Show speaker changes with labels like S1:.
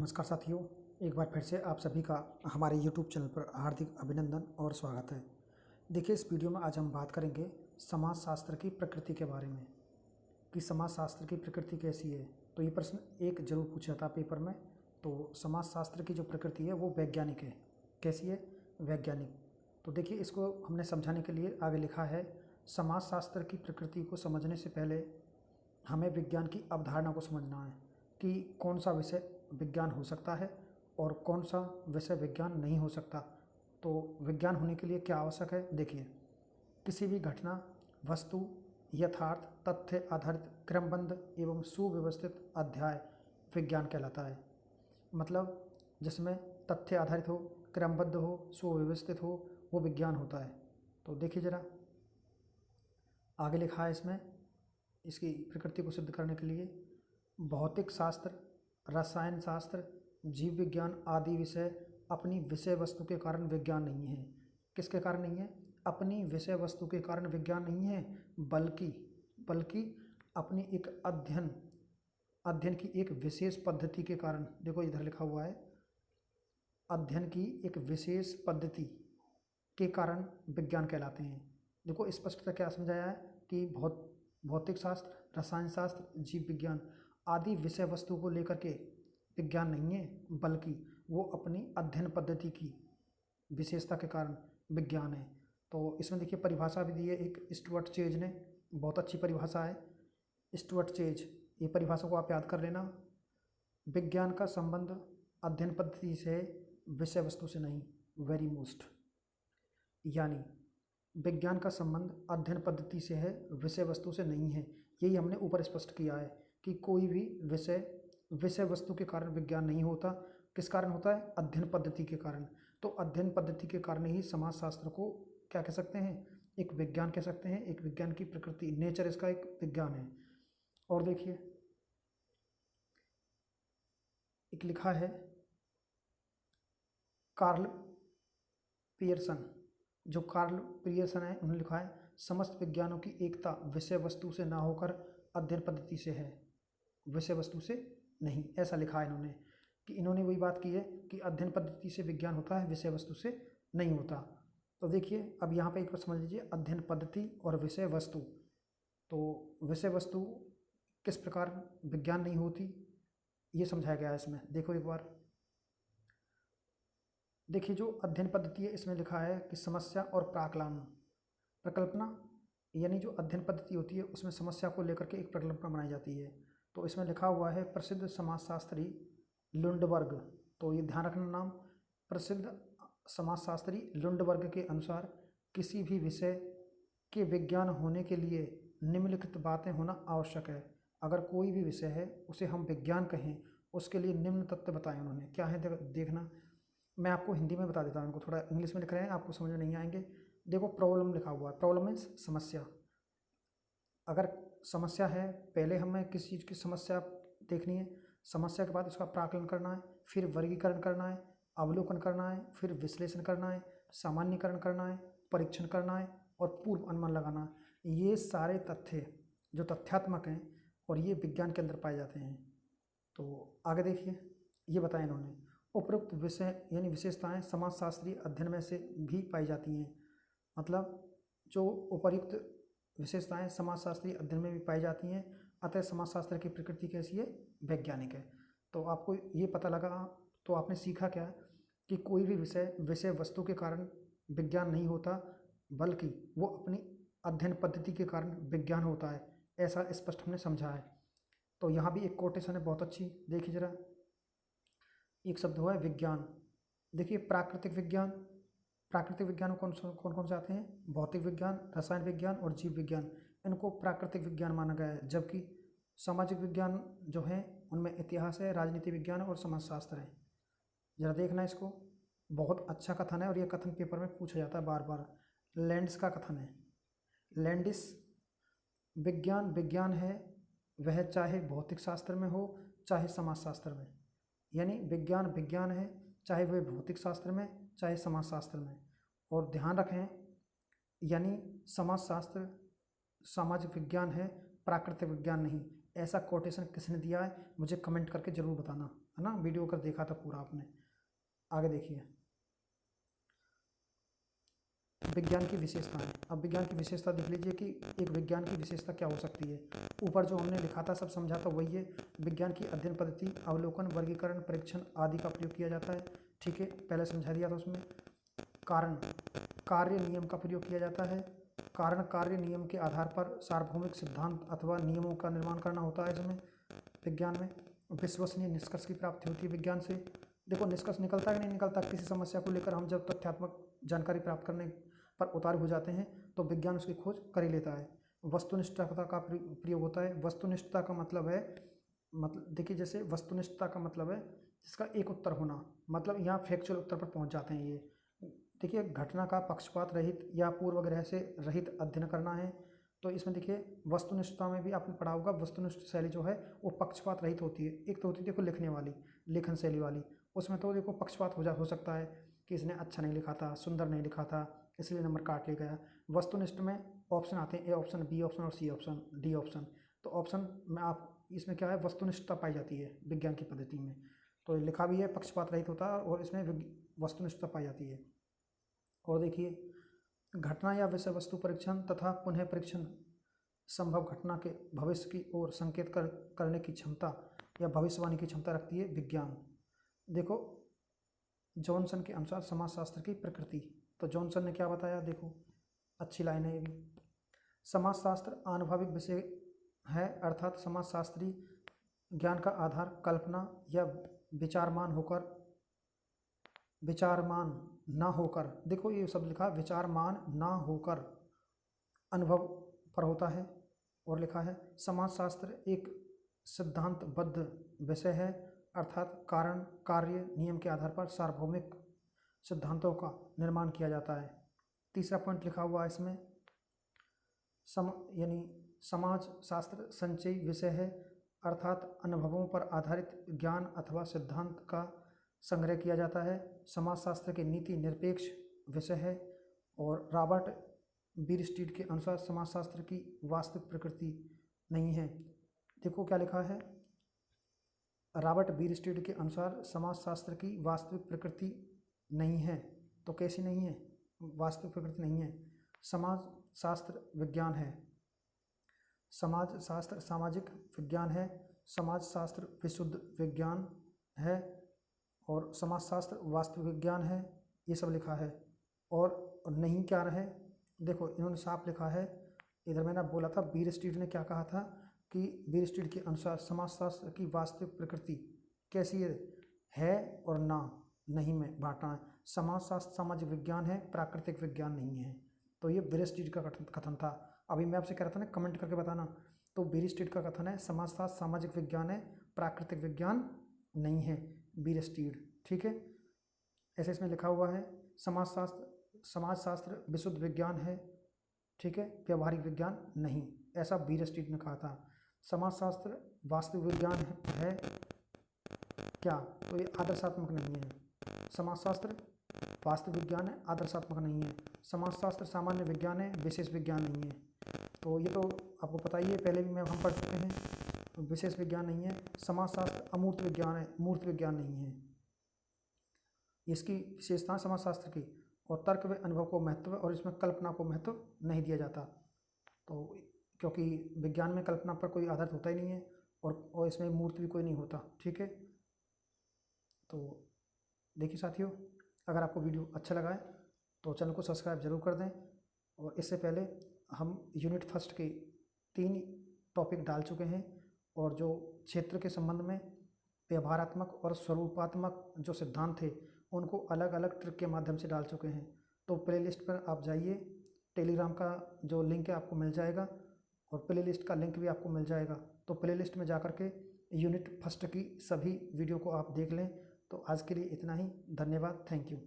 S1: नमस्कार साथियों, एक बार फिर से आप सभी का हमारे YouTube चैनल पर हार्दिक अभिनंदन और स्वागत है। देखिए, इस वीडियो में आज हम बात करेंगे समाजशास्त्र की प्रकृति के बारे में कि समाजशास्त्र की प्रकृति कैसी है। तो ये प्रश्न एक जरूर पूछा था पेपर में। तो समाजशास्त्र की जो प्रकृति है वो वैज्ञानिक है। कैसी है? वैज्ञानिक। तो देखिए, इसको हमने समझाने के लिए आगे लिखा है, समाजशास्त्र की प्रकृति को समझने से पहले हमें विज्ञान की अवधारणा को समझना है कि कौन सा विषय विज्ञान हो सकता है और कौन सा विषय विज्ञान नहीं हो सकता। तो विज्ञान होने के लिए क्या आवश्यक है? देखिए, किसी भी घटना, वस्तु, यथार्थ, तथ्य आधारित क्रमबद्ध एवं सुव्यवस्थित अध्याय विज्ञान कहलाता है। मतलब जिसमें तथ्य आधारित हो, क्रमबद्ध हो, सुव्यवस्थित हो, वो विज्ञान होता है। तो देखिए जरा, आगे लिखा है इसमें इसकी प्रकृति को सिद्ध करने के लिए, भौतिक शास्त्र, रसायन शास्त्र, जीव विज्ञान आदि विषय अपनी विषय वस्तु के कारण विज्ञान नहीं है। किसके कारण नहीं है? अपनी विषय वस्तु के कारण विज्ञान नहीं है, बल्कि अपनी एक अध्ययन की एक विशेष पद्धति के कारण। देखो इधर लिखा हुआ है, अध्ययन की एक विशेष पद्धति के कारण विज्ञान कहलाते हैं। देखो स्पष्टता क्या समझाया है कि भौतिक शास्त्र, रसायन शास्त्र, जीव विज्ञान आदि विषय वस्तु को लेकर के विज्ञान नहीं है, बल्कि वो अपनी अध्ययन पद्धति की विशेषता के कारण विज्ञान है। तो इसमें देखिए परिभाषा भी दी है एक, स्टुअर्ट चेज ने, बहुत अच्छी परिभाषा है स्टुअर्ट चेज। ये परिभाषा को आप याद कर लेना। विज्ञान का संबंध अध्ययन पद्धति से, विषय वस्तु से नहीं। वेरी मोस्ट, यानी विज्ञान का संबंध अध्ययन पद्धति से है, विषय वस्तु से नहीं है। यही हमने ऊपर स्पष्ट किया है कि कोई भी विषय वस्तु के कारण विज्ञान नहीं होता। किस कारण होता है? अध्ययन पद्धति के कारण। तो अध्ययन पद्धति के कारण ही समाजशास्त्र को क्या कह सकते हैं? एक विज्ञान कह सकते हैं। एक विज्ञान की प्रकृति, नेचर इसका एक विज्ञान है। और देखिए, एक लिखा है कार्ल पियर्सन, जो कार्ल पियर्सन है, उन्होंने लिखा है, समस्त विज्ञानों की एकता विषय वस्तु से ना होकर अध्ययन पद्धति से है, विषय वस्तु से नहीं। ऐसा लिखा है इन्होंने, कि इन्होंने वही बात की है कि अध्ययन पद्धति से विज्ञान होता है, विषय वस्तु से नहीं होता। तो देखिए, अब यहाँ पे एक बार समझ लीजिए, अध्ययन पद्धति और विषय वस्तु। तो विषय वस्तु किस प्रकार विज्ञान नहीं होती, ये समझाया गया है इसमें। देखो एक बार, देखिए जो अध्ययन पद्धति है इसमें लिखा है कि समस्या और प्रकल्पना, यानी जो अध्ययन पद्धति होती है उसमें समस्या को लेकर के एक प्रकल्पना बनाई जाती है। तो इसमें लिखा हुआ है, प्रसिद्ध समाजशास्त्री लुंडबर्ग। तो ये ध्यान रखना नाम, प्रसिद्ध समाजशास्त्री लुंडबर्ग के अनुसार किसी भी विषय के विज्ञान होने के लिए निम्नलिखित बातें होना आवश्यक है। अगर कोई भी विषय है उसे हम विज्ञान कहें, उसके लिए निम्न तथ्य बताए उन्होंने। क्या है देखना, मैं आपको हिंदी में बता देता हूँ, इनको थोड़ा इंग्लिश में लिख रहे हैं, आपको समझ में नहीं आएंगे। देखो, प्रॉब्लम लिखा हुआ है, प्रॉब्लम मीन्स समस्या। अगर समस्या है, पहले हमें किसी चीज़ की समस्या देखनी है, समस्या के बाद उसका प्राकलन करना है, फिर वर्गीकरण करना है, अवलोकन करना है, फिर विश्लेषण करना है, सामान्यीकरण करना है, परीक्षण करना है और पूर्व अनुमान लगाना है। ये सारे तथ्य जो तथ्यात्मक हैं और ये विज्ञान के अंदर पाए जाते हैं। तो आगे देखिए, ये बताया इन्होंने, उपरोक्त विषय यानी विशेषताएं समाजशास्त्रीय अध्ययन में से भी पाई जाती हैं। मतलब जो उपर्युक्त विशेषताएं समाजशास्त्रीय अध्ययन में भी पाई जाती हैं, अतः समाजशास्त्र की प्रकृति कैसी है? वैज्ञानिक है। तो आपको ये पता लगा, तो आपने सीखा क्या कि कोई भी विषय वस्तु के कारण विज्ञान नहीं होता, बल्कि वो अपनी अध्ययन पद्धति के कारण विज्ञान होता है। ऐसा स्पष्ट हमने समझा है। तो यहाँ भी एक कोटेशन है बहुत अच्छी, देखिए जरा, एक शब्द हुआ है विज्ञान। देखिए, प्राकृतिक विज्ञान में कौन कौन से आते हैं? भौतिक विज्ञान, रसायन विज्ञान और जीव विज्ञान, इनको प्राकृतिक विज्ञान माना गया है। जबकि सामाजिक विज्ञान जो है उनमें इतिहास है, राजनीति विज्ञान और समाजशास्त्र है। जरा देखना इसको, बहुत अच्छा कथन है और ये कथन पेपर में पूछा जाता है बार बार। लैंडिस का कथन है, लैंडिस, विज्ञान है वह चाहे भौतिक शास्त्र में हो चाहे समाजशास्त्र में। यानी विज्ञान है चाहे वह भौतिक शास्त्र में चाहे समाजशास्त्र में। और ध्यान रखें, यानी समाजशास्त्र सामाजिक विज्ञान है, प्राकृतिक विज्ञान नहीं। ऐसा कोटेशन किसने दिया है मुझे कमेंट करके ज़रूर बताना। है ना, वीडियो कर देखा था पूरा आपने। आगे देखिए, विज्ञान की विशेषताएं। अब विज्ञान की विशेषता देख लीजिए कि एक विज्ञान की विशेषता क्या हो सकती है। ऊपर जो हमने लिखा था सब समझा था वही है। विज्ञान की अध्ययन पद्धति, अवलोकन, वर्गीकरण, परीक्षण आदि का प्रयोग किया जाता है। ठीक है, पहले समझा दिया था उसमें। कारण कार्य नियम का प्रयोग किया जाता है। कारण कार्य नियम के आधार पर सार्वभौमिक सिद्धांत अथवा नियमों का निर्माण करना होता है इसमें विज्ञान में। विश्वसनीय निष्कर्ष की प्राप्ति होती है विज्ञान से। देखो निष्कर्ष निकलता है कि नहीं निकलता, किसी समस्या को लेकर हम जब तथ्यात्मक जानकारी प्राप्त करने पर उतारू हो जाते हैं तो विज्ञान उसकी खोज कर ही लेता है। वस्तुनिष्ठता का प्रयोग होता है। वस्तुनिष्ठता का मतलब है, मतलब देखिए जैसे वस्तुनिष्ठता का मतलब है जिसका एक उत्तर होना, मतलब यहाँ फैक्चुअल उत्तर पर पहुँच जाते हैं ये। देखिए घटना का पक्षपात रहित या पूर्वग्रह से रहित अध्ययन करना है, तो इसमें देखिए वस्तुनिष्ठता में भी आपने पढ़ा होगा, वस्तुनिष्ठ शैली जो है वो पक्षपात रहित होती है। एक तो होती है देखो लिखने वाली, लेखन शैली वाली, उसमें तो देखो पक्षपात हो सकता है कि इसने अच्छा नहीं लिखा था, सुंदर नहीं लिखा था, इसलिए नंबर काट लिया गया। वस्तुनिष्ठ में ऑप्शन आते हैं, ए ऑप्शन, बी ऑप्शन और सी ऑप्शन, डी ऑप्शन। तो ऑप्शन में आप इसमें क्या है, वस्तुनिष्ठता पाई जाती है विज्ञान की पद्धति में। तो लिखा भी है पक्षपात रहित होता है और इसमें वस्तुनिष्ठता पाई जाती है। और देखिए घटना या विषय वस्तु परीक्षण तथा पुनः परीक्षण संभव घटना के भविष्य की ओर संकेत करने की क्षमता या भविष्यवाणी की क्षमता रखती है विज्ञान। देखो जॉनसन के अनुसार समाजशास्त्र की प्रकृति, तो जॉनसन ने क्या बताया, देखो अच्छी लाइन है ये भी। समाजशास्त्र आनुभविक विषय है, अर्थात समाजशास्त्री ज्ञान का आधार कल्पना या विचारमान ना होकर, देखो ये शब्द लिखा विचारमान ना होकर अनुभव पर होता है। और लिखा है समाजशास्त्र एक सिद्धांतबद्ध विषय है, अर्थात कारण कार्य नियम के आधार पर सार्वभौमिक सिद्धांतों का निर्माण किया जाता है। तीसरा पॉइंट लिखा हुआ है इसमें, यानी समाज शास्त्र संचयी विषय है, अर्थात अनुभवों पर आधारित ज्ञान अथवा सिद्धांत का संग्रह किया जाता है। समाजशास्त्र के नीति निरपेक्ष विषय है। और रॉबर्ट बीरस्टीड के अनुसार समाजशास्त्र की वास्तविक प्रकृति नहीं है। देखो क्या लिखा है, रॉबर्ट बीरस्टीड के अनुसार समाजशास्त्र की वास्तविक प्रकृति नहीं है। तो कैसी नहीं है, वास्तविक प्रकृति नहीं है। समाज शास्त्र विज्ञान है, समाज शास्त्र सामाजिक विज्ञान है, समाज शास्त्र विशुद्ध विज्ञान है और समाजशास्त्र वास्तविक विज्ञान है, ये सब लिखा है। और नहीं क्या रहे, देखो इन्होंने साफ लिखा है, इधर मैंने बोला था बीरस्टीड ने क्या कहा था कि बीरस्टीड के अनुसार समाजशास्त्र की वास्तविक प्रकृति कैसी है और ना नहीं में बांटना है। समाजशास्त्र सामाजिक विज्ञान है, प्राकृतिक विज्ञान नहीं है। तो ये बीरस्टीड का कथन था। अभी मैं आपसे कह रहा था ना कमेंट करके बताना, तो बीरस्टीड का कथन है समाजशास्त्र सामाजिक विज्ञान है, प्राकृतिक विज्ञान नहीं है, बीरस्टीड। ठीक है, ऐसे इसमें लिखा हुआ है समाजशास्त्र विशुद्ध विज्ञान है, ठीक है, व्यवहारिक विज्ञान नहीं, ऐसा बीरस्टीड ने कहा था। समाजशास्त्र वास्तविक विज्ञान है क्या, तो ये आदर्शात्मक नहीं है। समाजशास्त्र वास्तविक विज्ञान है, आदर्शात्मक नहीं है। समाजशास्त्र सामान्य विज्ञान है, विशेष विज्ञान नहीं है। तो ये तो आपको पता ही है, पहले भी हम पढ़ चुके हैं, विशेष विज्ञान नहीं है। समाजशास्त्र अमूर्त विज्ञान है, मूर्त विज्ञान नहीं है। इसकी विशेषताएं समाजशास्त्र की, और तर्क व अनुभव को महत्व और इसमें कल्पना को महत्व नहीं दिया जाता। तो क्योंकि विज्ञान में कल्पना पर कोई आधारित होता ही नहीं है और इसमें मूर्त भी कोई नहीं होता। ठीक है, तो देखिए साथियों, अगर आपको वीडियो अच्छा लगा है तो चैनल को सब्सक्राइब जरूर कर दें। और इससे पहले हम यूनिट फर्स्ट के 3 टॉपिक डाल चुके हैं और जो क्षेत्र के संबंध में व्यवहारात्मक और स्वरूपात्मक जो सिद्धांत थे उनको अलग अलग ट्रिक के माध्यम से डाल चुके हैं। तो प्लेलिस्ट पर आप जाइए, टेलीग्राम का जो लिंक है आपको मिल जाएगा और प्लेलिस्ट का लिंक भी आपको मिल जाएगा। तो प्लेलिस्ट में जा कर के यूनिट फर्स्ट की सभी वीडियो को आप देख लें। तो आज के लिए इतना ही, धन्यवाद, थैंक यू।